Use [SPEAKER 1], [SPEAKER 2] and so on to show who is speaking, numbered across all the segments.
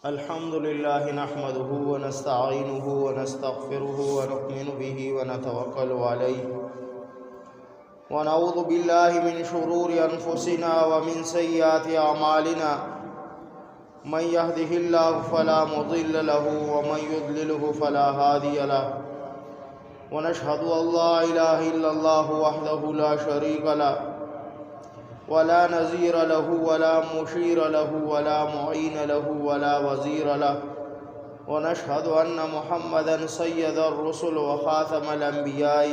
[SPEAKER 1] الحمد لله نحمده ونستعينه ونستغفره ونؤمن به ونتوكل عليه ونعوذ بالله من شرور أنفسنا ومن سيئات أعمالنا من يهده الله فلا مضل له ومن يضلله فلا هادي له ونشهد أن لا إله إلا الله وحده لا شريك له ولا نظير له ولا مشير له ولا معين له ولا وزير له ونشهد أن محمدا سيد الرسل وخاتم الأنبياء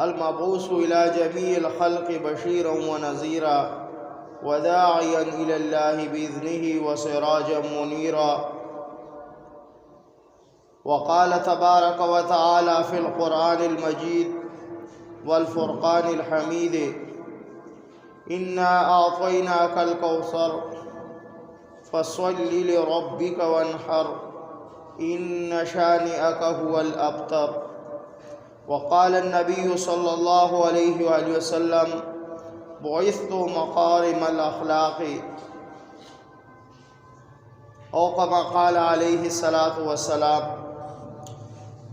[SPEAKER 1] المبعوث إلى جميع الخلق بشيرا ونذيرا وداعيا إلى الله بإذنه وسراجا منيرا. وقال تبارك وتعالى في القرآن المجيد والفرقان الحميد: إنا أعطيناك الكوثر فصل لربك وانحر إن شانئك هو الأبتر. وقال النبي صلى الله عليه وآله وسلم: بعثت مقارم الأخلاق، أو كما قال عليه الصلاة والسلام: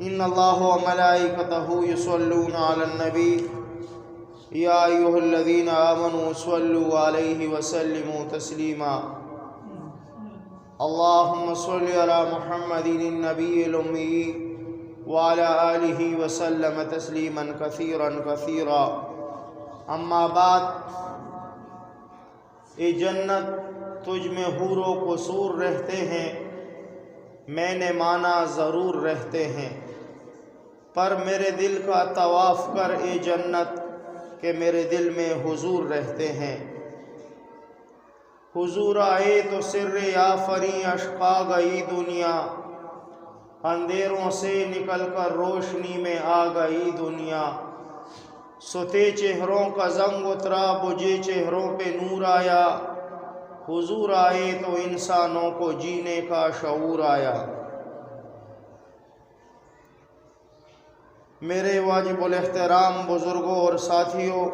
[SPEAKER 1] إن الله وملائكته يصلون على النبي يا أيها الذين آمنوا صلوا عليه وسلموا تسليما. اللهم صل على محمد النبي الأمي وعلى آله وسلم تسليما كثيرا كثيرا. اما بعد، اے جنت تجھ میں حور و قصور رہتے ہیں، میں نے مانا ضرور رہتے ہیں، پر میرے دل کا طواف کر اے جنت کہ میرے دل میں حضور رہتے ہیں. حضور آئے تو سر یا فری اشقا گئی دنیا، اندھیروں سے نکل کر روشنی میں آ گئی دنیا. ستے چہروں کا زنگ اترا، بجھے چہروں پہ نور آیا. حضور آئے تو انسانوں کو جینے کا شعور آیا. میرے واجب الاحترام بزرگوں اور ساتھیوں،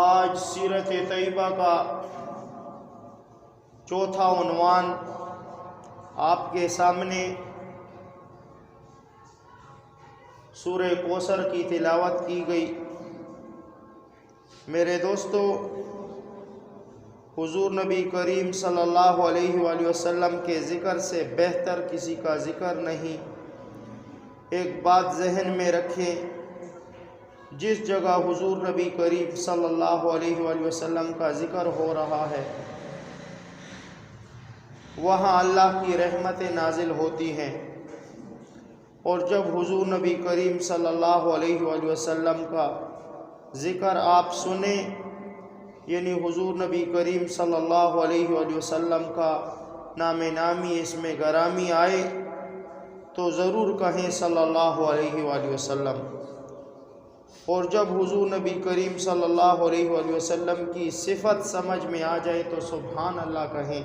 [SPEAKER 1] آج سیرت طیبہ کا چوتھا عنوان آپ کے سامنے سورہ کوثر کی تلاوت کی گئی. میرے دوستو، حضور نبی کریم صلی اللہ علیہ وآلہ وسلم کے ذکر سے بہتر کسی کا ذکر نہیں. ایک بات ذہن میں رکھیں، جس جگہ حضور نبی کریم صلی اللہ علیہ وآلہ وسلم کا ذکر ہو رہا ہے، وہاں اللہ کی رحمتیں نازل ہوتی ہیں. اور جب حضور نبی کریم صلی اللہ علیہ وآلہ وسلم کا ذکر آپ سنیں، یعنی حضور نبی کریم صلی اللہ علیہ وآلہ وسلم کا نام نامی اس میں گرامی آئے، تو ضرور کہیں صلی اللہ علیہ وآلہ وسلم. اور جب حضور نبی کریم صلی اللہ علیہ وآلہ وسلم کی صفت سمجھ میں آ جائے تو سبحان اللہ کہیں.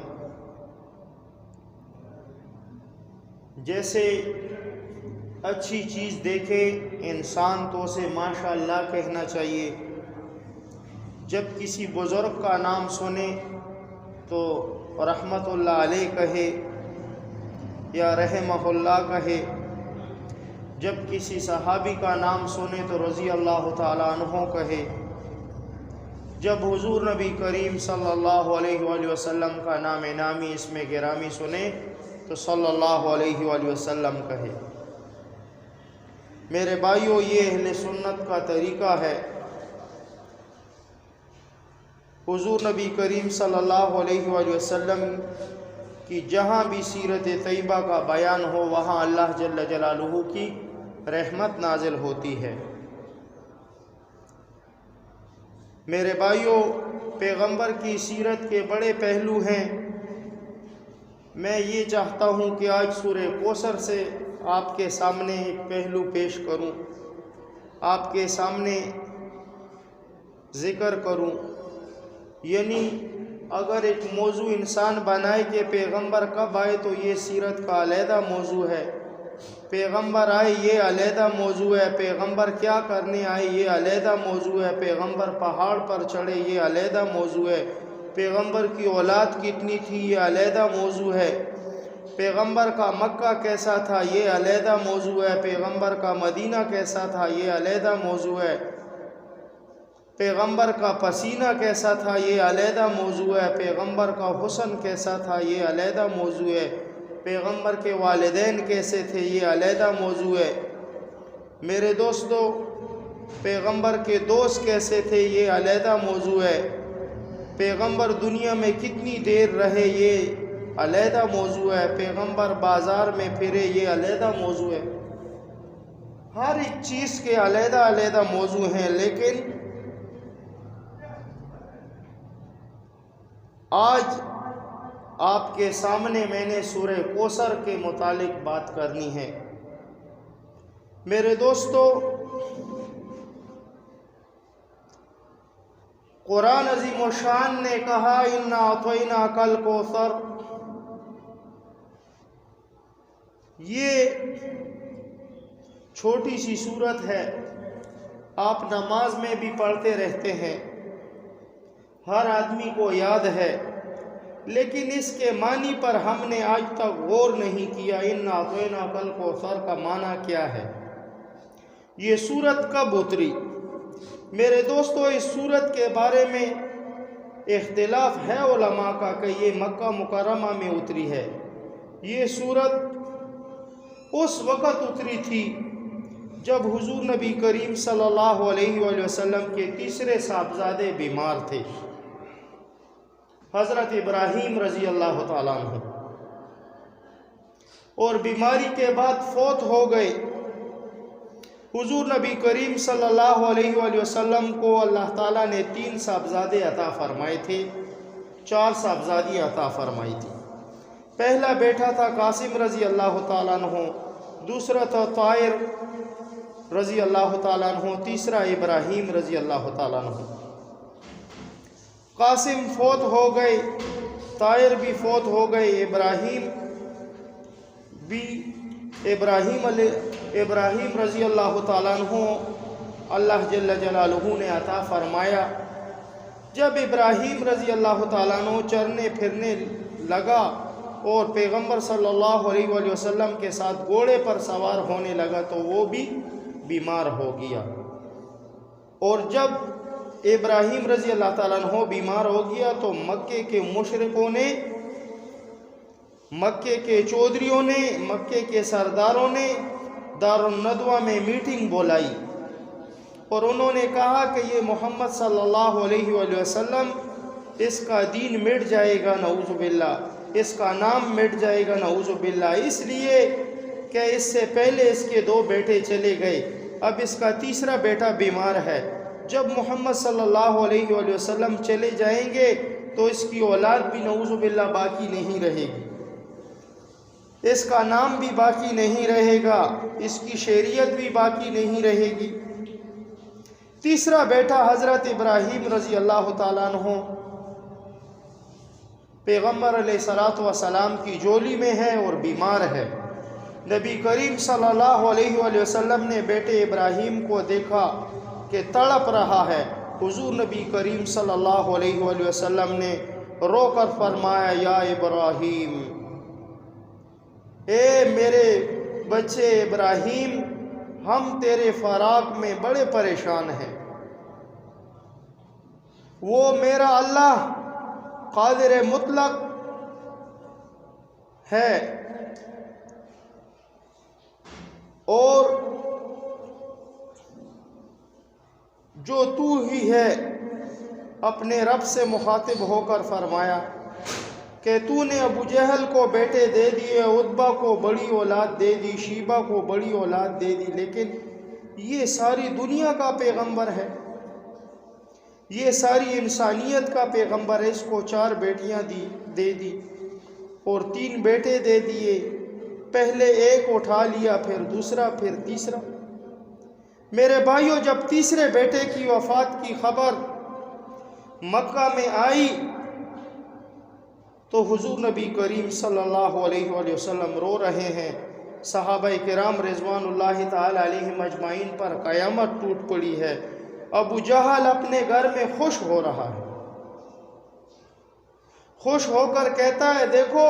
[SPEAKER 1] جیسے اچھی چیز دیکھے انسان تو اسے ماشاء اللہ کہنا چاہیے. جب کسی بزرگ کا نام سنے تو رحمت اللہ علیہ کہے یا رحمہ اللہ کہے. جب کسی صحابی کا نام سنے تو رضی اللہ تعالیٰ عنہ کہے. جب حضور نبی کریم صلی اللہ علیہ وآلہ وسلم کا نام نامی اس میں گرامی سنے تو صلی اللہ علیہ وآلہ وسلم کہے. میرے بھائیو، یہ اہل سنت کا طریقہ ہے. حضور نبی کریم صلی اللہ علیہ وآلہ وسلم کی جہاں بھی سیرت طیبہ کا بیان ہو، وہاں اللہ جل جلالہ کی رحمت نازل ہوتی ہے. میرے بھائیو، پیغمبر کی سیرت کے بڑے پہلو ہیں. میں یہ چاہتا ہوں کہ آج سورہ کوثر سے آپ کے سامنے ایک پہلو پیش کروں، آپ کے سامنے ذکر کروں. یعنی اگر ایک موضوع انسان بنائے کہ پیغمبر کب آئے تو یہ سیرت کا علیحدہ موضوع ہے. پیغمبر آئے یہ علیحدہ موضوع ہے، پیغمبر کیا کرنے آئے یہ علیحدہ موضوع ہے، پیغمبر پہاڑ پر چڑھے یہ علیحدہ موضوع ہے، پیغمبر کی اولاد کتنی تھی یہ علیحدہ موضوع ہے، پیغمبر کا مکہ کیسا تھا یہ علیحدہ موضوع ہے، پیغمبر کا مدینہ کیسا تھا یہ علیحدہ موضوع ہے، پیغمبر کا پسینہ کیسا تھا یہ علیحدہ موضوع ہے، پیغمبر کا حسن کیسا تھا یہ علیحدہ موضوع ہے، پیغمبر کے والدین کیسے تھے یہ علیحدہ موضوع ہے۔ میرے دوستو، پیغمبر کے دوست کیسے تھے یہ علیحدہ موضوع ہے، پیغمبر دنیا میں کتنی دیر رہے یہ علیحدہ موضوع ہے، پیغمبر بازار میں پھرے یہ علیحدہ موضوع ہے۔ ہر ایک چیز کے علیحدہ علیحدہ موضوع ہیں، لیکن آج آپ کے سامنے میں نے سورہ کوثر کے متعلق بات کرنی ہے۔ میرے دوستو، قرآن عظیم الشان نے کہا اِنَّا أَعْطَيْنَاكَ الْكَوْثَرَ، یہ چھوٹی سی سورت ہے، آپ نماز میں بھی پڑھتے رہتے ہیں، ہر آدمی کو یاد ہے، لیکن اس کے معنی پر ہم نے آج تک غور نہیں کیا۔ اِنَّا أَعْطَيْنَاكَ الْكَوْثَرَ کا معنی کیا ہے، یہ سورت کب اتری؟ میرے دوستو، اس سورت کے بارے میں اختلاف ہے علماء کا کہ یہ مکہ مکرمہ میں اتری ہے۔ یہ سورت اس وقت اتری تھی جب حضور نبی کریم صلی اللہ علیہ وآلہ وسلم کے تیسرے صاحبزادے بیمار تھے، حضرت ابراہیم رضی اللہ تعالیٰ عنہ، اور بیماری کے بعد فوت ہو گئے۔ حضور نبی کریم صلی اللہ علیہ وآلہ وسلم کو اللہ تعالیٰ نے 3 صاحبزادے عطا فرمائے تھے، 4 صاحبزادی عطا فرمائی تھی۔ پہلا بیٹا تھا قاسم رضی اللہ تعالیٰ عنہ، دوسرا تھا طائر رضی اللہ تعالیٰ عنہ، تیسرا ابراہیم رضی اللہ تعالیٰ عنہ۔ قاسم فوت ہو گئے، طائر بھی فوت ہو گئے، ابراہیم رضی اللہ تعالیٰ عنہ اللہ جل جلالہ نے عطا فرمایا۔ جب ابراہیم رضی اللہ تعالیٰ عنہ چرنے پھرنے لگا اور پیغمبر صلی اللہ علیہ وآلہ وسلم کے ساتھ گھوڑے پر سوار ہونے لگا تو وہ بھی بیمار ہو گیا، اور جب ابراہیم رضی اللہ تعالیٰ عنہ بیمار ہو گیا تو مکے کے مشرکوں نے، مکے کے چودھریوں نے، مکے کے سرداروں نے دارالندوہ میں میٹنگ بلائی، اور انہوں نے کہا کہ یہ محمد صلی اللہ علیہ وآلہ وسلم، اس کا دین مٹ جائے گا نعوذ باللہ، اس کا نام مٹ جائے گا نعوذ باللہ، اس لیے کہ اس سے پہلے اس کے 2 بیٹے چلے گئے، اب اس کا تیسرا بیٹا بیمار ہے، جب محمد صلی اللہ علیہ وآلہ وسلم چلے جائیں گے تو اس کی اولاد بھی نعوذ باللہ باقی نہیں رہے گی، اس کا نام بھی باقی نہیں رہے گا، اس کی شریعت بھی باقی نہیں رہے گی۔ تیسرا بیٹا حضرت ابراہیم رضی اللہ تعالیٰ عنہ پیغمبر علیہ الصلوۃ والسلام کی جولی میں ہے اور بیمار ہے۔ نبی کریم صلی اللہ علیہ وآلہ وسلم نے بیٹے ابراہیم کو دیکھا کہ تڑپ رہا ہے، حضور نبی کریم صلی اللہ علیہ وآلہ وسلم نے رو کر فرمایا یا ابراہیم، اے میرے بچے ابراہیم، ہم تیرے فراق میں بڑے پریشان ہیں، وہ میرا اللہ قادر مطلق ہے اور جو تو ہی ہے۔ اپنے رب سے مخاطب ہو کر فرمایا کہ تو نے ابو جہل کو بیٹے دے دیے، عتبہ کو بڑی اولاد دے دی، شیبہ کو بڑی اولاد دے دی، لیکن یہ ساری دنیا کا پیغمبر ہے، یہ ساری انسانیت کا پیغمبر ہے، اس کو 4 بیٹیاں دے دی اور 3 بیٹے دے دیے، پہلے ایک اٹھا لیا، پھر دوسرا، پھر تیسرا۔ میرے بھائیوں، جب تیسرے بیٹے کی وفات کی خبر مکہ میں آئی تو حضور نبی کریم صلی اللہ علیہ وآلہ وسلم رو رہے ہیں، صحابہ کرام رضوان اللہ تعالی علیہم اجمعین پر قیامت ٹوٹ پڑی ہے۔ ابو جہل اپنے گھر میں خوش ہو رہا ہے، خوش ہو کر کہتا ہے دیکھو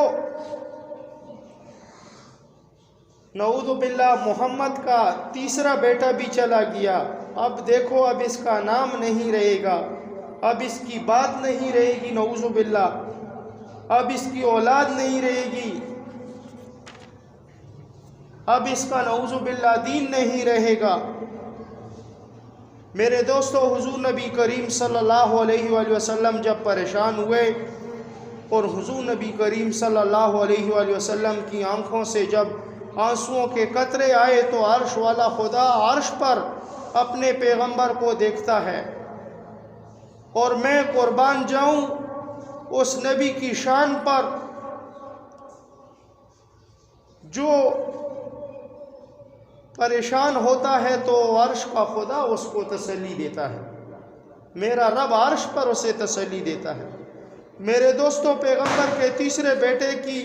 [SPEAKER 1] نعوذ باللہ محمد کا تیسرا بیٹا بھی چلا گیا، اب دیکھو اب اس کا نام نہیں رہے گا، اب اس کی بات نہیں رہے گی، نعوذ باللہ اب اس کی اولاد نہیں رہے گی، اب اس کا نعوذ باللہ دین نہیں رہے گا۔ میرے دوستو، حضور نبی کریم صلی اللہ علیہ وآلہ وسلم جب پریشان ہوئے اور حضور نبی کریم صلی اللہ علیہ وآلہ وسلم کی آنکھوں سے جب آنسوؤں کے قطرے آئے تو عرش والا خدا عرش پر اپنے پیغمبر کو دیکھتا ہے، اور میں قربان جاؤں اس نبی کی شان پر جو پریشان ہوتا ہے تو عرش کا خدا اس کو تسلی دیتا ہے، میرا رب عرش پر اسے تسلی دیتا ہے۔ میرے دوستو، پیغمبر کے تیسرے بیٹے کی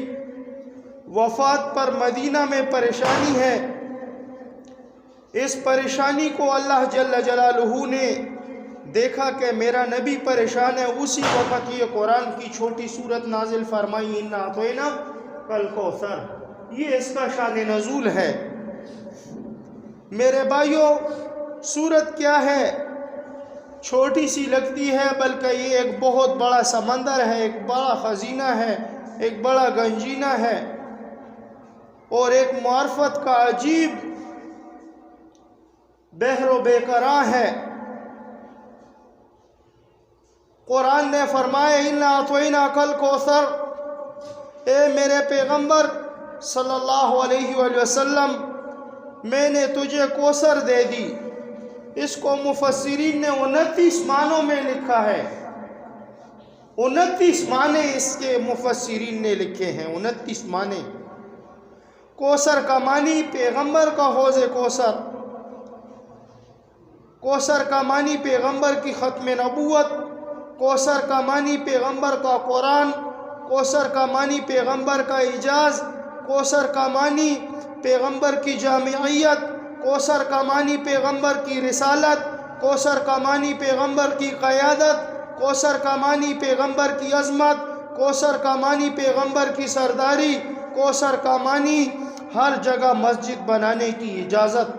[SPEAKER 1] وفات پر مدینہ میں پریشانی ہے۔ اس پریشانی کو اللہ جل جلالہ نے دیکھا کہ میرا نبی پریشان ہے، اسی وقت یہ قرآن کی چھوٹی صورت نازل فرمائی، اِنَّا أَعْطَيْنَاكَ الْكَوْثَرَ، یہ اس کا شان نزول ہے۔ میرے بھائیوں، صورت کیا ہے؟ چھوٹی سی لگتی ہے، بلکہ یہ ایک بہت بڑا سمندر ہے، ایک بڑا خزینہ ہے، ایک بڑا گنجینہ ہے، اور ایک معرفت کا عجیب بحر و بے قرار ہے۔ قرآن نے فرمایا اِنَّا أَعْطَيْنَاكَ الْكَوْثَرَ، اے میرے پیغمبر صلی اللہ علیہ وآلہ وسلم، میں نے تجھے کوثر دے دی۔ اس کو مفسرین نے 29 معنوں میں لکھا ہے، 29 معنی اس کے مفسرین نے لکھے ہیں، 29 معنی۔ کوثر کا معنی پیغمبر کا حوض کوثر، کوثر کا معنی پیغمبر کی ختم نبوت، کوثر کا معنی پیغمبر کا قرآن، کوثر کا معنی پیغمبر کا اعجاز، کوثر کا معنی پیغمبر کی جامعیت، کوثر کا معنی پیغمبر کی رسالت، کوثر کا معنی پیغمبر کی قیادت، کوثر کا معنی پیغمبر کی عظمت، کوثر کا معنی پیغمبر کی سرداری، کوثر کا معنی ہر جگہ مسجد بنانے کی اجازت،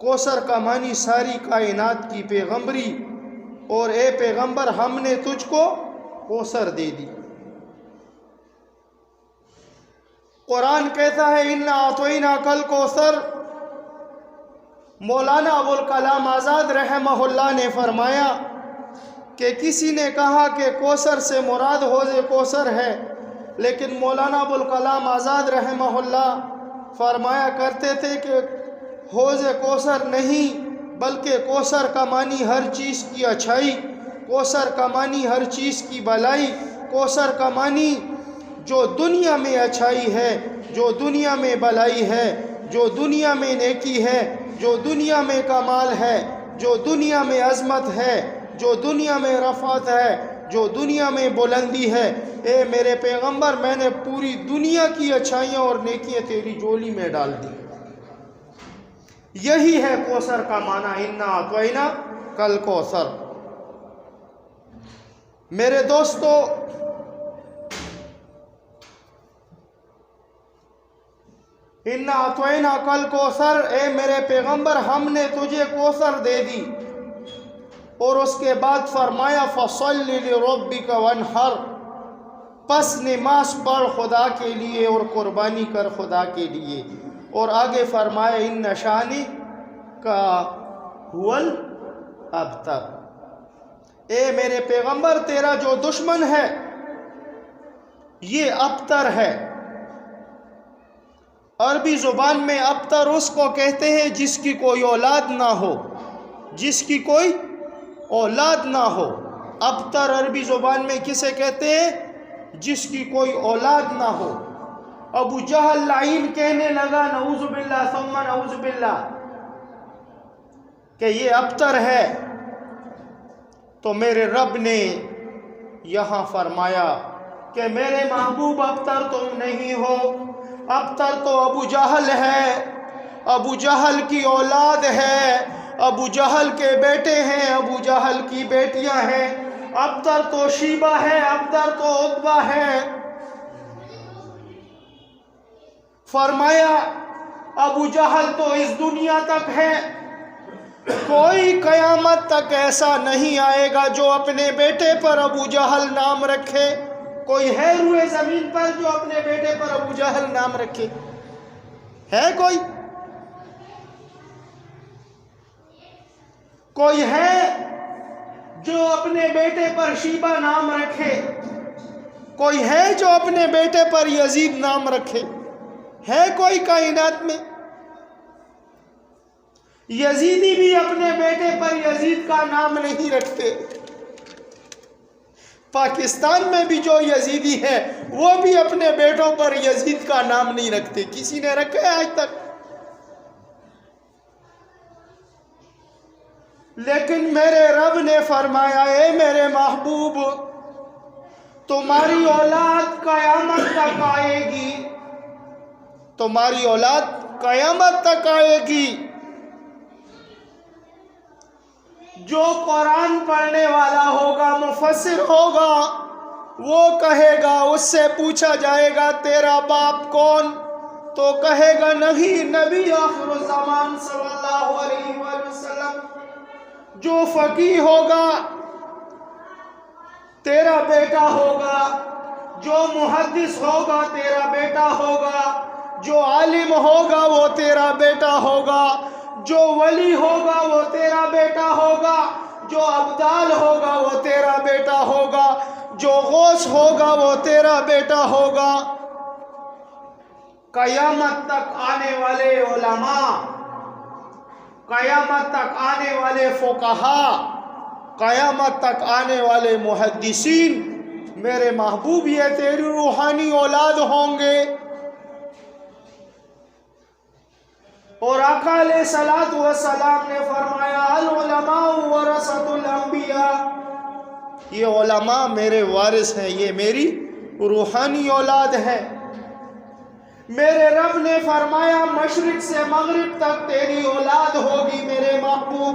[SPEAKER 1] کوثر کا معنی ساری کائنات کی پیغمبری، اور اے پیغمبر ہم نے تجھ کو کوثر دے دی۔ قرآن کہتا ہے اِنَّا أَعْطَيْنَاكَ الْكَوْثَرَ۔ مولانا ابوالکلام آزاد رحمہ اللہ نے فرمایا کہ کسی نے کہا کہ کوثر سے مراد حوض کوثر ہے، لیکن مولانا ابوالکلام آزاد رحمہ اللہ فرمایا کرتے تھے کہ حوض کوثر نہیں، بلکہ کوثر کا معنی ہر چیز کی اچھائی، کوثر کا معنی ہر چیز کی بھلائی، کوثر کا معنی جو دنیا میں اچھائی ہے، جو دنیا میں بھلائی ہے، جو دنیا میں نیکی ہے، جو دنیا میں کمال ہے، جو دنیا میں عظمت ہے، جو دنیا میں رفعت ہے، جو دنیا میں بلندی ہے۔ اے میرے پیغمبر، میں نے پوری دنیا کی اچھائیاں اور نیکیاں تیری جولی میں ڈال دی۔ یہی ہے کوثر کا معنی، اِنَّا أَعْطَيْنَاكَ الْكَوْثَرَ۔ میرے دوستو، اِنَّا أَعْطَيْنَاكَ الْكَوْثَرَ، اے میرے پیغمبر ہم نے تجھے کوثر دے دی، اور اس کے بعد فرمایا فَصَلِّ لِرَبِّكَ وَانْحَرْ، پس نماز پڑھ خدا کے لیے اور قربانی کر خدا کے لیے، اور آگے فرمایا اِنَّ شَانِئَكَ هُوَ الْأَبْتَرُ، اے میرے پیغمبر تیرا جو دشمن ہے یہ ابتر ہے۔ عربی زبان میں ابتر اس کو کہتے ہیں جس کی کوئی اولاد نہ ہو، جس کی کوئی اولاد نہ ہو۔ ابتر عربی زبان میں کسے کہتے ہیں؟ جس کی کوئی اولاد نہ ہو۔ ابو جہل لعین کہنے لگا نعوذ باللہ ثم نعوذ باللہ کہ یہ ابتر ہے، تو میرے رب نے یہاں فرمایا کہ میرے محبوب ابتر تم نہیں ہو، ابتر تو ابو جہل ہے، ابو جہل کی اولاد ہے، ابو جہل کے بیٹے ہیں، ابو جہل کی بیٹیاں ہیں، ابتر تو شیبہ ہے، ابتر تو عتبہ ہے۔ فرمایا ابو جہل تو اس دنیا تک ہے، کوئی قیامت تک ایسا نہیں آئے گا جو اپنے بیٹے پر ابو جہل نام رکھے۔ کوئی ہے روئے زمین پر جو اپنے بیٹے پر ابو جہل نام رکھے؟ ہے کوئی؟ کوئی ہے جو اپنے بیٹے پر شیبہ نام رکھے؟ کوئی ہے جو اپنے بیٹے پر یزید نام رکھے؟ ہے کوئی کائنات میں؟ یزیدی بھی اپنے بیٹے پر یزید کا نام نہیں رکھتے۔ پاکستان میں بھی جو یزیدی ہے وہ بھی اپنے بیٹوں پر یزید کا نام نہیں رکھتے۔ کسی نے رکھا ہے آج تک؟ لیکن میرے رب نے فرمایا اے میرے محبوب، تمہاری اولاد قیامت تک آئے گی، تمہاری اولاد قیامت تک آئے گی، جو قرآن پڑھنے والا ہوگا، مفسر ہوگا، وہ کہے گا، اس سے پوچھا جائے گا تیرا باپ کون؟ تو کہے گا نہیں، نبی آخر الزمان صلی اللہ علیہ وآلہ وسلم۔ جو فقیہ ہوگا تیرا بیٹا ہوگا، جو محدث ہوگا تیرا بیٹا ہوگا، جو عالم ہوگا وہ تیرا بیٹا ہوگا، جو ولی ہوگا وہ تیرا بیٹا ہوگا، جو ابدال ہوگا وہ تیرا بیٹا ہوگا، جو غوث ہوگا وہ تیرا بیٹا ہوگا۔ قیامت تک آنے والے علماء، قیامت تک آنے والے فقہا، قیامت تک آنے والے محدثین، میرے محبوب یہ تیری روحانی اولاد ہوں گے۔ اور آقا علیہ الصلوۃ والسلام نے فرمایا العلماء ورثۃ الانبیاء، یہ علماء میرے وارث ہیں، یہ میری روحانی اولاد ہے۔ میرے رب نے فرمایا مشرق سے مغرب تک تیری اولاد ہوگی میرے محبوب،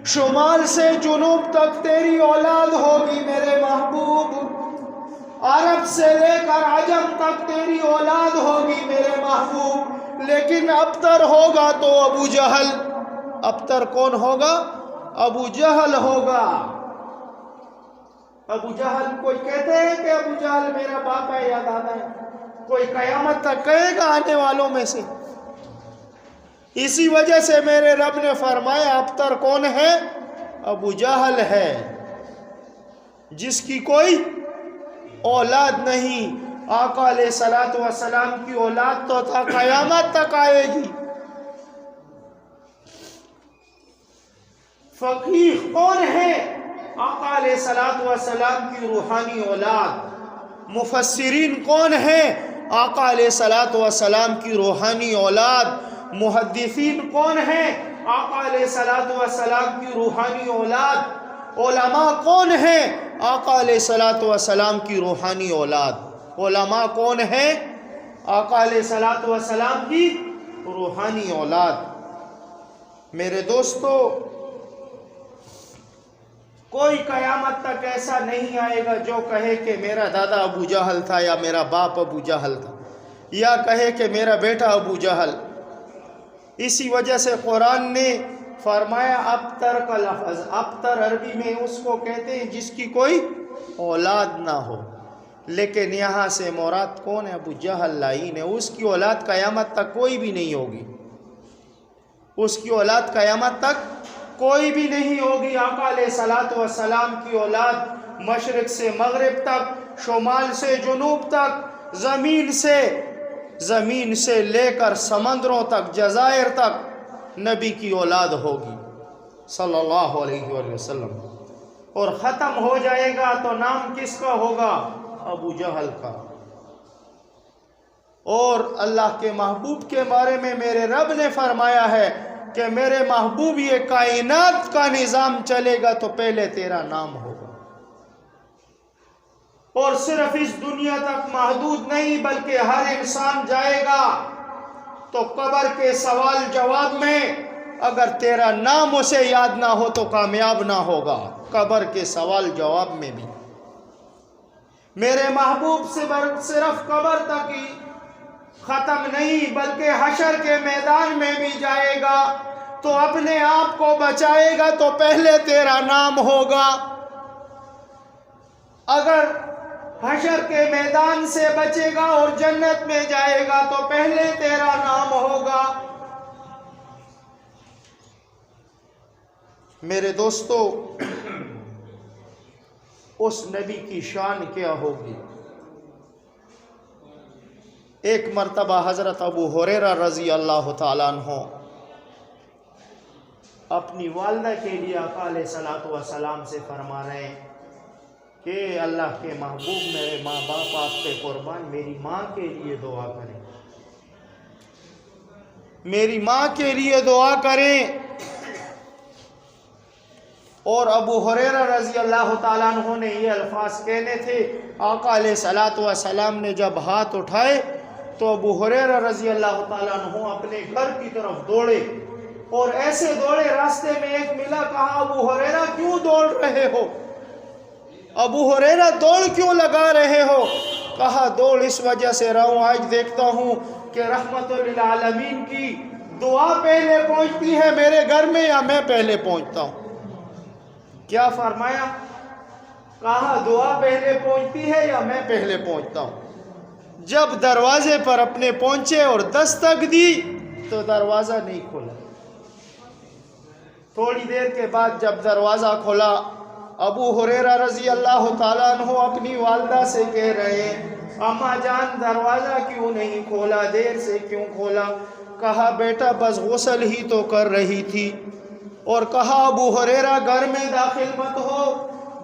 [SPEAKER 1] شمال سے جنوب تک تیری اولاد ہوگی میرے محبوب، عرب سے لے کر عجم تک تیری اولاد ہوگی میرے محبوب۔ لیکن ابتر ہوگا تو ابو جہل۔ ابتر کون ہوگا؟ ابو جہل ہوگا۔ ابو جہل، کوئی کہتے ہیں کہ ابو جہل میرا باپ ہے یا دادا ہے؟ کوئی قیامت تک کہے گا آنے والوں میں سے؟ اسی وجہ سے میرے رب نے فرمایا ابتر کون ہے؟ ابو جہل ہے، جس کی کوئی اولاد نہیں۔ آقا علیہ الصلوۃ والسلام کی اولاد تو تا قیامت تک آئے گی۔ فقیہ کون ہے؟ آقا علیہ الصلوۃ والسلام کی روحانی اولاد۔ مفسرین کون ہیں؟ آقا علیہ الصلوۃ والسلام کی روحانی اولاد۔ محدثین کون ہیں؟ آقا علیہ الصلوۃ والسلام کی روحانی اولاد۔ علماء کون ہیں؟ آقا علیہ الصلوۃ والسلام کی روحانی اولاد۔ علماء کون ہیں؟ آقا علیہ الصلوۃ والسلام کی روحانی اولاد۔ میرے دوستو، کوئی قیامت تک ایسا نہیں آئے گا جو کہے کہ میرا دادا ابو جہل تھا یا میرا باپ ابو جہل تھا، یا کہے کہ میرا بیٹا ابو جہل۔ اسی وجہ سے قرآن نے فرمایا ابتر کا لفظ، ابتر عربی میں اس کو کہتے ہیں جس کی کوئی اولاد نہ ہو، لیکن یہاں سے مراد کون ہے؟ ابو جہل لعین ہے، اس کی اولاد قیامت تک کوئی بھی نہیں ہوگی، اس کی اولاد قیامت تک کوئی بھی نہیں ہوگی۔ آقا علیہ الصلوۃ والسلام کی اولاد مشرق سے مغرب تک، شمال سے جنوب تک، زمین سے لے کر سمندروں تک، جزائر تک نبی کی اولاد ہوگی صلی اللہ علیہ وآلہ وسلم۔ اور ختم ہو جائے گا تو نام کس کا ہوگا؟ ابو جہل کا۔ اور اللہ کے محبوب کے بارے میں میرے رب نے فرمایا ہے کہ میرے محبوب یہ کائنات کا نظام چلے گا تو پہلے تیرا نام ہوگا۔ اور صرف اس دنیا تک محدود نہیں بلکہ ہر انسان جائے گا، تو قبر کے سوال جواب میں اگر تیرا نام اسے یاد نہ ہو تو کامیاب نہ ہوگا۔ قبر کے سوال جواب میں بھی میرے محبوب سے صرف قبر تک ہی ختم نہیں بلکہ حشر کے میدان میں بھی جائے گا، تو اپنے آپ کو بچائے گا تو پہلے تیرا نام ہوگا۔ اگر حشر کے میدان سے بچے گا اور جنت میں جائے گا تو پہلے تیرا نام ہوگا۔ میرے دوستو، اس نبی کی شان کیا ہوگی؟ ایک مرتبہ حضرت ابو ہریرہ رضی اللہ تعالیٰ عنہ اپنی والدہ کے لیے آقا علیہ الصلوۃ والسلام سے فرما رہے ہیں کہ اللہ کے محبوب میرے ماں باپ آپ پہ قربان، میری ماں کے لیے دعا کریں، میری ماں کے لیے دعا کریں۔ اور ابو ہریرہ رضی اللہ تعالیٰ عنہ نے یہ الفاظ کہنے تھے، آقا علیہ الصلوۃ والسلام نے جب ہاتھ اٹھائے تو ابو ہریرہ رضی اللہ تعالیٰ عنہ اپنے گھر کی طرف دوڑے، اور ایسے دوڑے راستے میں ایک ملا، کہا ابو ہریرہ کیوں دوڑ رہے ہو؟ ابو ہریرہ دوڑ کیوں لگا رہے ہو؟ کہا دوڑ اس وجہ سے رہا ہوں، آج دیکھتا ہوں کہ رحمت للعالمین کی دعا پہلے پہنچتی ہے میرے گھر میں یا میں پہلے پہنچتا ہوں؟ کیا فرمایا؟ کہا دعا پہلے پہنچتی ہے یا میں پہلے پہنچتا ہوں؟ جب دروازے پر اپنے پہنچے اور دستک دی تو دروازہ نہیں کھلا۔ تھوڑی دیر کے بعد جب دروازہ کھلا، ابو ہریرہ رضی اللہ تعالیٰ عنہ اپنی والدہ سے کہہ رہے ہیں، اماں جان دروازہ کیوں نہیں کھولا، دیر سے کیوں کھولا؟ کہا بیٹا بس غسل ہی تو کر رہی تھی۔ اور کہا ابو ہریرہ گھر میں داخل مت ہو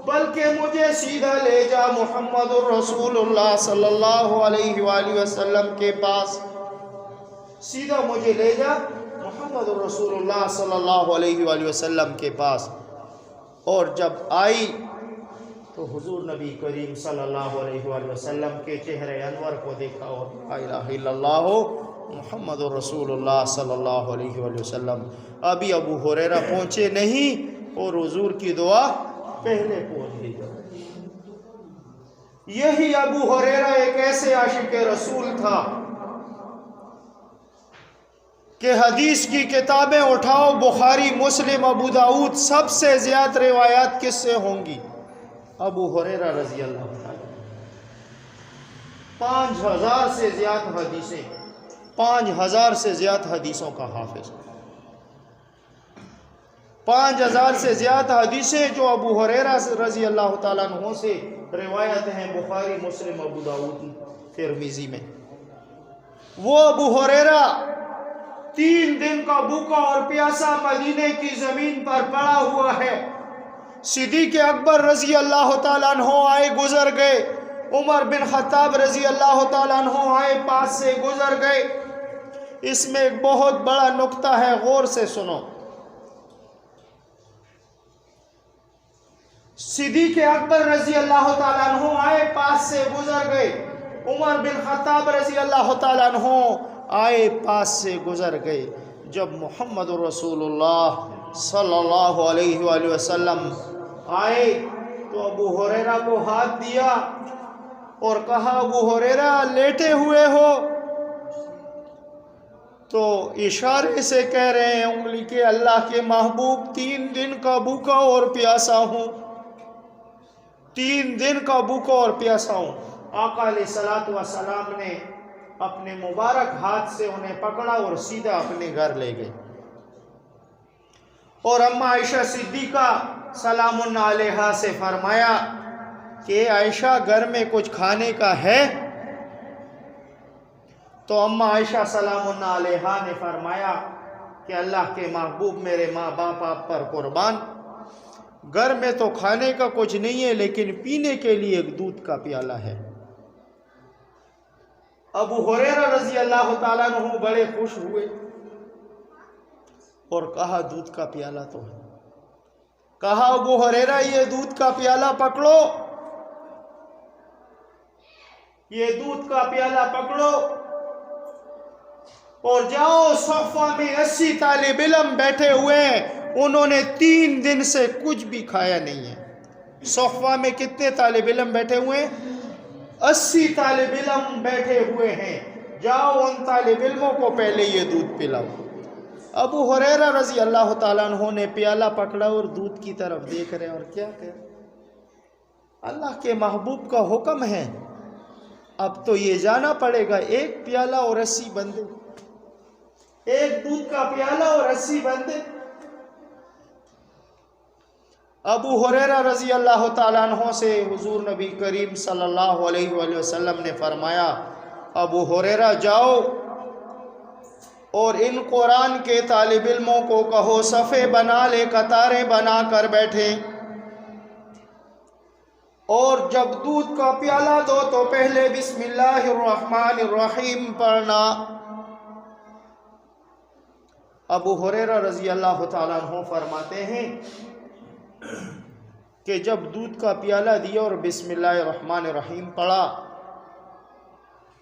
[SPEAKER 1] بلکہ مجھے سیدھا لے جا محمد الرسول اللہ صلی اللہ علیہ وآلہ وسلم کے پاس، سیدھا مجھے لے جا محمد الرسول اللہ صلی اللہ علیہ وآلہ وسلم کے پاس۔ اور جب آئی تو حضور نبی کریم صلی اللہ علیہ وآلہ وسلم کے چہرے انور کو دیکھا اور لا الہ الا اللہ محمد الرسول اللہ صلی اللہ علیہ وآلہ وسلم۔ ابھی ابو ہریرہ پہنچے نہیں اور حضور کی دعا پہلے پہنچ گئی۔ یہی ابو ہریرہ ایک ایسے عاشق رسول تھا کہ حدیث کی کتابیں اٹھاؤ، بخاری، مسلم، ابو داؤد، سب سے زیادہ روایات کس سے ہوں گی؟ ابو ہریرہ رضی اللہ تعالیٰ۔ 5000 سے زیادہ حدیثیں، 5000 سے زیادہ حدیثوں کا حافظ، 5000 سے زیادہ حدیثیں جو ابو ہریرہ رضی اللہ تعالیٰ عنہ سے روایت ہیں بخاری، مسلم، ابو داؤد، ترمذی میں۔ وہ ابو ہریرہ 3 دن کا بھوکا اور پیاسا مدینے کی زمین پر پڑا ہوا ہے۔ صدیق اکبر رضی اللہ تعالیٰ عنہ آئے گزر گئے، عمر بن خطاب رضی اللہ تعالیٰ عنہ آئے پاس سے گزر گئے۔ اس میں ایک بہت بڑا نقطہ ہے، غور سے سنو۔ صدیق اکبر رضی اللہ تعالیٰ عنہ آئے پاس سے گزر گئے، عمر بن خطاب رضی اللہ تعالیٰ عنہ آئے پاس سے گزر گئے۔ جب محمد رسول اللہ صلی اللہ علیہ وآلہ وسلم آئے تو ابو ہریرہ کو ہاتھ دیا اور کہا ابو ہریرہ لیٹے ہوئے ہو؟ تو اشارے سے کہہ رہے ہیں انگلی کے، اللہ کے محبوب 3 دن کا بھوکا اور پیاسا ہوں، 3 دن کا بھوکا اور پیاسا ہوں۔ آقا علیہ الصلوۃ والسلام نے اپنے مبارک ہاتھ سے انہیں پکڑا اور سیدھا اپنے گھر لے گئے۔ اور اماں عائشہ صدیقہ سلام اللہ علیہا سے فرمایا کہ عائشہ گھر میں کچھ کھانے کا ہے؟ تو اماں عائشہ سلام اللہ علیہا نے فرمایا کہ اللہ کے محبوب میرے ماں باپ آپ پر قربان، گھر میں تو کھانے کا کچھ نہیں ہے لیکن پینے کے لیے ایک دودھ کا پیالہ ہے۔ ابو ہریرہ رضی اللہ تعالیٰ عنہ بڑے خوش ہوئے اور کہا دودھ کا پیالہ تو ہے۔ کہا ابو ہریرہ یہ دودھ کا پیالہ پکڑو یہ دودھ کا پیالہ پکڑو اور جاؤ. صفہ میں 80 طالب علم بیٹھے ہوئے ہیں, انہوں نے 3 دن سے کچھ بھی کھایا نہیں ہے. صفہ میں کتنے طالب علم بیٹھے ہوئے ہیں؟ 80 طالب علم بیٹھے ہوئے ہیں. جاؤ ان طالب علموں کو پہلے یہ دودھ پلاؤ. ابو ہریرہ رضی اللہ تعالیٰ عنہ نے پیالہ پکڑا اور دودھ کی طرف دیکھ رہے اور کیا کہ اللہ کے محبوب کا حکم ہے, اب تو یہ جانا پڑے گا, ایک پیالہ اور 80 بندے, ایک دودھ کا پیالہ اور 80 بندے. ابو ہریرہ رضی اللہ تعالیٰ عنہ سے حضور نبی کریم صلی اللہ علیہ وآلہ وسلم نے فرمایا, ابو ہریرہ جاؤ اور ان قرآن کے طالب علموں کو کہو صفے بنا لے, قطاریں بنا کر بیٹھے, اور جب دودھ کا پیالہ دو تو پہلے بسم اللہ الرحمن الرحیم پڑھنا. ابو ہریرہ رضی اللہ تعالیٰ عنہ فرماتے ہیں کہ جب دودھ کا پیالہ دیا اور بسم اللہ الرحمن الرحیم پڑھا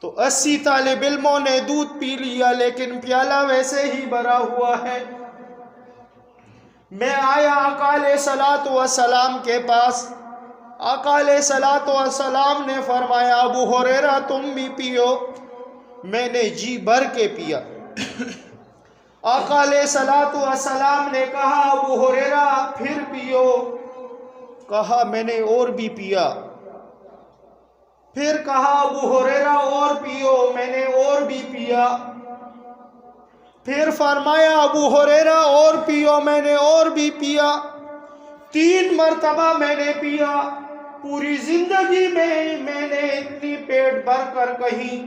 [SPEAKER 1] تو 80 طالب علموں نے دودھ پی لیا, لیکن پیالہ ویسے ہی بھرا ہوا ہے. میں آیا آقا علیہ الصلوۃ والسلام کے پاس. آقا علیہ الصلوۃ والسلام نے فرمایا, ابو ہریرہ تم بھی پیو. میں نے جی بھر کے پیا. آقا علیہ الصلوۃ والسلام نے کہا, ابو ہریرہ پھر پیو. کہا میں نے اور بھی پیا. پھر کہا, ابو ہریرہ اور پیو. میں نے اور بھی پیا. پھر فرمایا, ابو ہریرہ اور پیو. میں نے اور بھی پیا. 3 مرتبہ میں نے پیا. پوری زندگی میں نے اتنی پیٹ بھر کر کہیں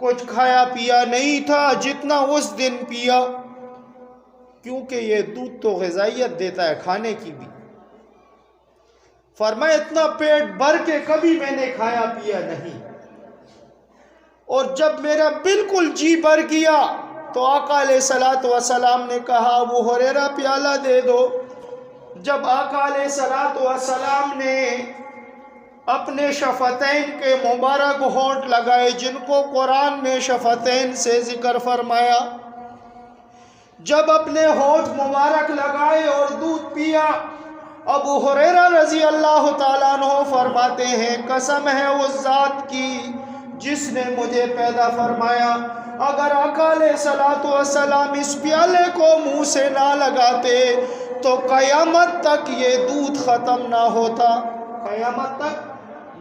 [SPEAKER 1] کچھ کھایا پیا نہیں تھا جتنا اس دن پیا, کیونکہ یہ دودھ تو غذائیت دیتا ہے کھانے کی بھی. فرمایا اتنا پیٹ بھر کے کبھی میں نے کھایا پیا نہیں. اور جب میرا بالکل جی بھر گیا تو آقا علیہ الصلوۃ والسلام نے کہا, ابو ہریرہ پیالہ دے دو. جب آقا علیہ الصلوۃ والسلام نے اپنے شفتین کے مبارک ہونٹ لگائے, جن کو قرآن نے شفتین سے ذکر فرمایا, جب اپنے ہونٹ مبارک لگائے اور دودھ پیا, ابو ہریرہ رضی اللہ تعالیٰ عنہ فرماتے ہیں, قسم ہے اس ذات کی جس نے مجھے پیدا فرمایا, اگر آقا علیہ الصلوۃ والسلام اس پیالے کو منہ سے نہ لگاتے تو قیامت تک یہ دودھ ختم نہ ہوتا. قیامت تک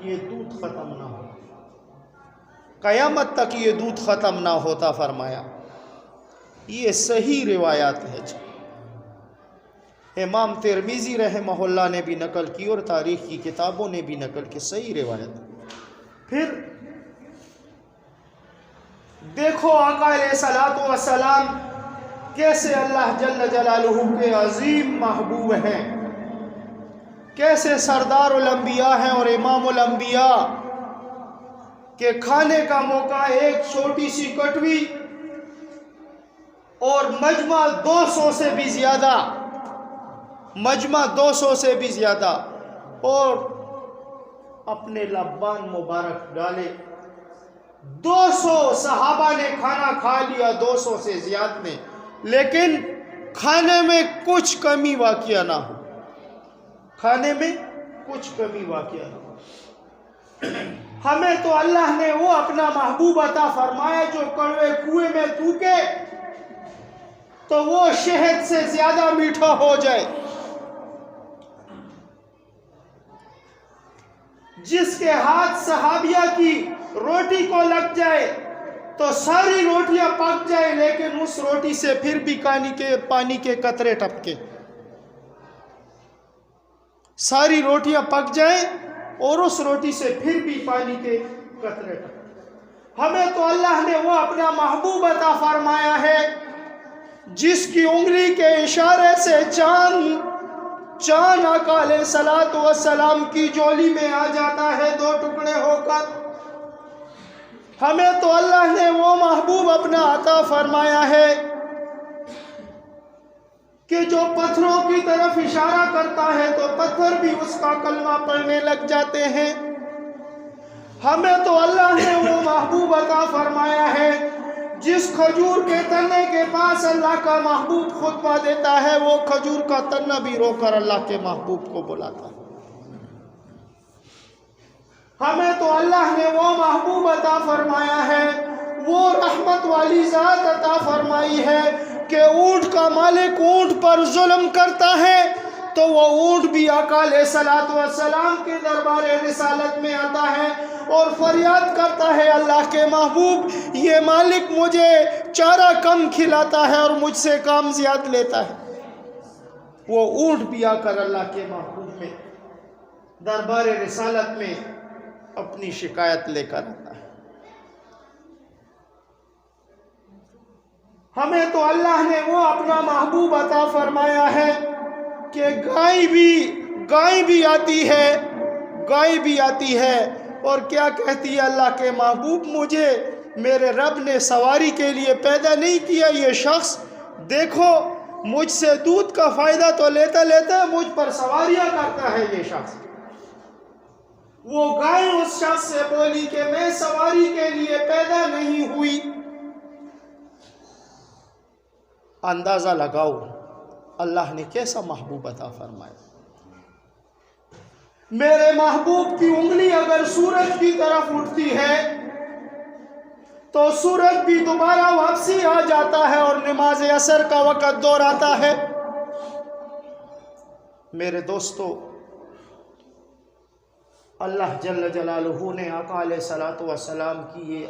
[SPEAKER 1] یہ دودھ ختم نہ ہوتا. قیامت تک یہ دودھ ختم نہ ہوتا فرمایا. یہ صحیح روایات ہے. امام ترمذی رحمہ اللہ نے بھی نقل کی اور تاریخ کی کتابوں نے بھی نقل کی, صحیح روایت. پھر دیکھو آقا علیہ الصلوۃ والسلام کیسے اللہ جل جلالہ کے عظیم محبوب ہیں, کیسے سردار الانبیاء ہیں اور امام الانبیاء, کہ کھانے کا موقع ایک چھوٹی سی کٹوی اور مجمع 200 سے بھی زیادہ, مجمع 200 سے بھی زیادہ, اور اپنے لبان مبارک ڈالے. 200 صحابہ نے کھانا کھا لیا, 200 سے زیادہ نے, لیکن کھانے میں کچھ کمی واقعہ نہ ہو. کھانے میں کچھ کمی واقعہ نہ ہو. ہمیں تو اللہ نے وہ اپنا محبوب عطا فرمایا جو کڑوے کنویں میں تھوکے تو وہ شہد سے زیادہ میٹھا ہو جائے, جس کے ہاتھ صحابیہ کی روٹی کو لگ جائے تو ساری روٹیاں پک جائے, لیکن اس روٹی سے پھر بھی پانی کے قطرے ٹپکے. ساری روٹیاں پک جائیں اور اس روٹی سے پھر بھی پانی کے قطرے ٹپکے. ہمیں تو اللہ نے وہ اپنا محبوب عطا فرمایا ہے جس کی انگلی کے اشارے سے چاند آقا علیہ الصلوۃ والسلام کی جولی میں آ جاتا ہے 2 ٹکڑے ہو کر. ہمیں تو اللہ نے وہ محبوب اپنا عطا فرمایا ہے کہ جو پتھروں کی طرف اشارہ کرتا ہے تو پتھر بھی اس کا کلمہ پڑھنے لگ جاتے ہیں. ہمیں تو اللہ نے وہ محبوب عطا فرمایا ہے جس کھجور کے تنے کے پاس اللہ کا محبوب خطبہ دیتا ہے، وہ کھجور کا تنا بھی رو کر اللہ کے محبوب کو بلاتا ہے۔ ہمیں تو اللہ نے وہ محبوب عطا فرمایا ہے، وہ رحمت والی ذات عطا فرمائی ہے کہ اونٹ کا مالک اونٹ پر ظلم کرتا ہے تو وہ اونٹ بھی آقا علیہ السلام کے دربار رسالت میں آتا ہے اور فریاد کرتا ہے، اللہ کے محبوب یہ مالک مجھے چارہ کم کھلاتا ہے اور مجھ سے کام زیادہ لیتا ہے۔ وہ اونٹ بھی آ کر اللہ کے محبوب میں دربار رسالت میں اپنی شکایت لے کر آتا ہے۔ ہمیں تو اللہ نے وہ اپنا محبوب عطا فرمایا ہے کہ گائے بھی آتی ہے اور کیا کہتی ہے اللہ کے محبوب، مجھے میرے رب نے سواری کے لیے پیدا نہیں کیا، یہ شخص دیکھو مجھ سے دودھ کا فائدہ تو لیتا مجھ پر سواریاں کرتا ہے یہ شخص۔ وہ گائے اس شخص سے بولی کہ میں سواری کے لیے پیدا نہیں ہوئی۔ اندازہ لگاؤ اللہ نے کیسا محبوب عطا فرمایا۔ میرے محبوب کی انگلی اگر سورج کی طرف اٹھتی ہے تو سورج بھی دوبارہ واپسی آ جاتا ہے اور نماز عصر کا وقت دور آتا ہے۔ میرے دوستو، اللہ جل جلالہ نے آقا علیہ السلام کی یہ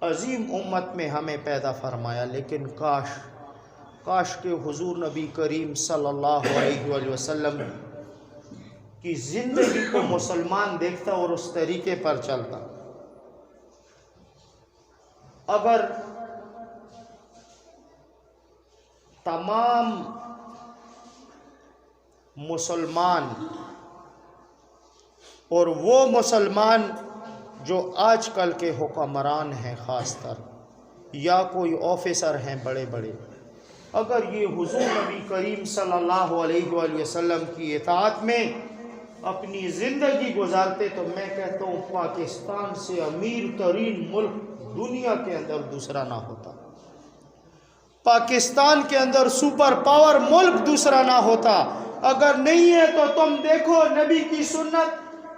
[SPEAKER 1] عظیم امت میں ہمیں پیدا فرمایا، لیکن کاش کہ حضور نبی کریم صلی اللہ علیہ وآلہ وسلم کی زندگی کو مسلمان دیکھتا اور اس طریقے پر چلتا۔ اگر تمام مسلمان اور وہ مسلمان جو آج کل کے حکمران ہیں، خاص طر یا کوئی آفیسر ہیں بڑے بڑے، اگر یہ حضور نبی کریم صلی اللہ علیہ وآلہ وسلم کی اطاعت میں اپنی زندگی گزارتے تو میں کہتا ہوں پاکستان سے امیر ترین ملک دنیا کے اندر دوسرا نہ ہوتا، پاکستان کے اندر سپر پاور ملک دوسرا نہ ہوتا۔ اگر نہیں ہے تو تم دیکھو نبی کی سنت،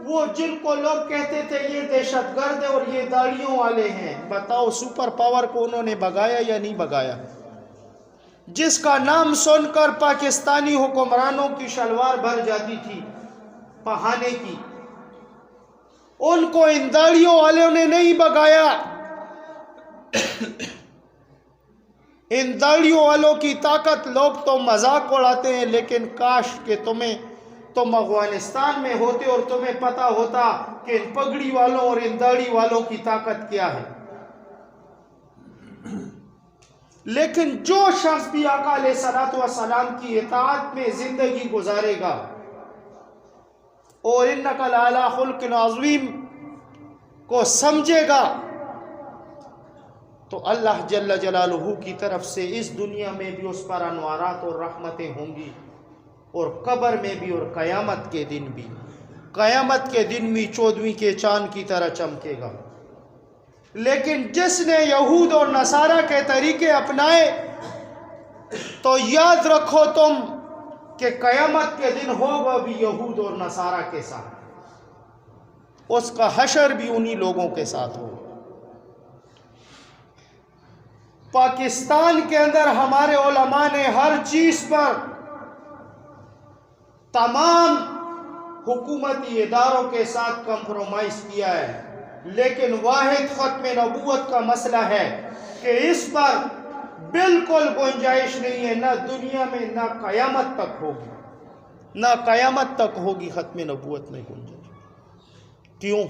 [SPEAKER 1] وہ جن کو لوگ کہتے تھے یہ دہشت گرد اور یہ داڑھیوں والے ہیں، بتاؤ سپر پاور کو انہوں نے بگایا یا نہیں بگایا؟ جس کا نام سن کر پاکستانی حکمرانوں کی شلوار بھر جاتی تھی پہانے کی، ان کو ان داڑھیوں والوں نے نہیں بگایا۔ ان داڑھیوں والوں کی طاقت لوگ تو مذاق اڑاتے ہیں، لیکن کاش کہ تم افغانستان میں ہوتے اور تمہیں پتا ہوتا کہ ان پگڑی والوں اور ان داڑھی والوں کی طاقت کیا ہے۔ لیکن جو شخص بھی آقا علیہ السلام کی اطاعت میں زندگی گزارے گا اور انک لعلی خلق عظیم کو سمجھے گا تو اللہ جل جلالہ کی طرف سے اس دنیا میں بھی اس پر انوارات اور رحمتیں ہوں گی، اور قبر میں بھی اور قیامت کے دن بھی۔ قیامت کے دن بھی 14ویں کے چاند کی طرح چمکے گا۔ لیکن جس نے یہود اور نصارہ کے طریقے اپنائے تو یاد رکھو تم کہ قیامت کے دن ہوگا بھی یہود اور نصارہ کے ساتھ، اس کا حشر بھی انہی لوگوں کے ساتھ ہوگا۔ پاکستان کے اندر ہمارے علماء نے ہر چیز پر تمام حکومتی اداروں کے ساتھ کمپرومائز کیا ہے، لیکن واحد ختم نبوت کا مسئلہ ہے کہ اس پر بالکل گنجائش نہیں ہے، نہ دنیا میں نہ قیامت تک ہوگی، نہ قیامت تک ہوگی ختم نبوت میں گنجائش۔ کیوں؟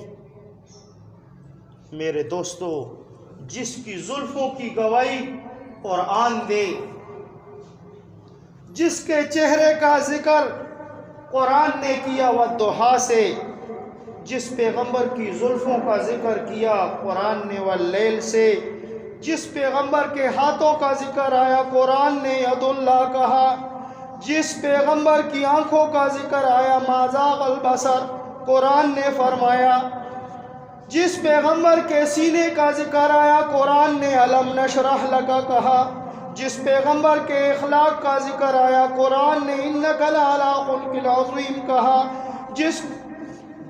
[SPEAKER 1] میرے دوستو، جس کی زلفوں کی گواہی قرآن دے، جس کے چہرے کا ذکر قرآن نے کیا والضحیٰ سے، جس پیغمبر کی زلفوں کا ذکر کیا قرآن نے واللیل سے، جس پیغمبر کے ہاتھوں کا ذکر آیا قرآن نے ید اللہ کہا، جس پیغمبر کی آنکھوں کا ذکر آیا ما زاغ البصر قرآن نے فرمایا جس پیغمبر کے سینے کا ذکر آیا قرآن نے الم نشرح لک کہا، جس پیغمبر کے اخلاق کا ذکر آیا قرآن نے انک لعلی خلق عظیم کہا،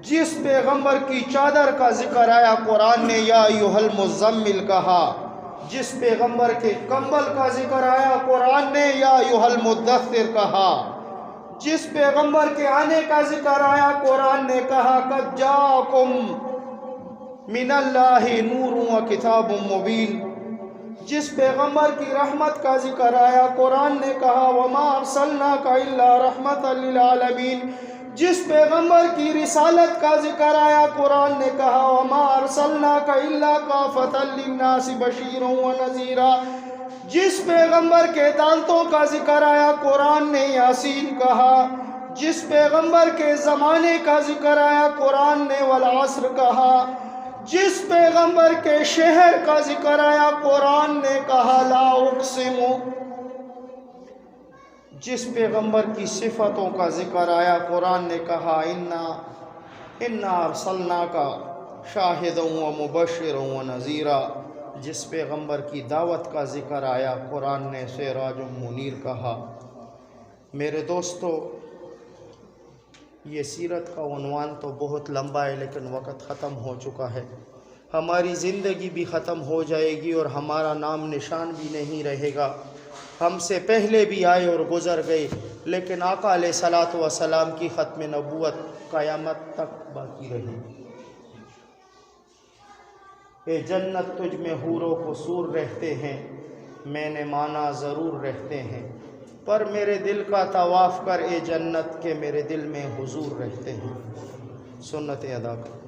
[SPEAKER 1] جس پیغمبر کی چادر کا ذکر آیا قرآن نے یا ایھا المزمل کہا، جس پیغمبر کے کمبل کا ذکر آیا قرآن نے یا ایھا المدثر کہا، جس پیغمبر کے آنے کا ذکر آیا قرآن نے کہا قد جاءکم من اللہ نور و کتاب مبین، جس پیغمبر کی رحمت کا ذکر آیا قرآن نے کہا وما ارسلناک الا رحمۃ للعالمین، جس پیغمبر کی رسالت کا ذکر آیا قرآن نے کہا وما ارسلناک الا کافۃ للناس بشیرا ونذیرا، جس پیغمبر کے دانتوں کا ذکر آیا قرآن نے یاسین کہا، جس پیغمبر کے زمانے کا ذکر آیا قرآن نے والعصر کہا، جس پیغمبر کے شہر کا ذکر آیا قرآن نے کہا لا اقسم، جس پیغمبر کی صفتوں کا ذکر آیا قرآن نے کہا انا ارسلناک شاہدا و مبشرا و نذیرا، جس پیغمبر کی دعوت کا ذکر آیا قرآن نے سراج منیر کہا۔ میرے دوستو، یہ سیرت کا عنوان تو بہت لمبا ہے لیکن وقت ختم ہو چکا ہے، ہماری زندگی بھی ختم ہو جائے گی اور ہمارا نام نشان بھی نہیں رہے گا۔ ہم سے پہلے بھی آئے اور گزر گئے لیکن آقا علیہ الصلوۃ والسلام کی ختم نبوت قیامت تک باقی رہی۔ اے جنت تجھ میں حور و قصور رہتے ہیں، میں نے مانا ضرور رہتے ہیں، پر میرے دل کا طواف کر اے جنت کے میرے دل میں حضور رہتے ہیں۔ سنت ادا کر۔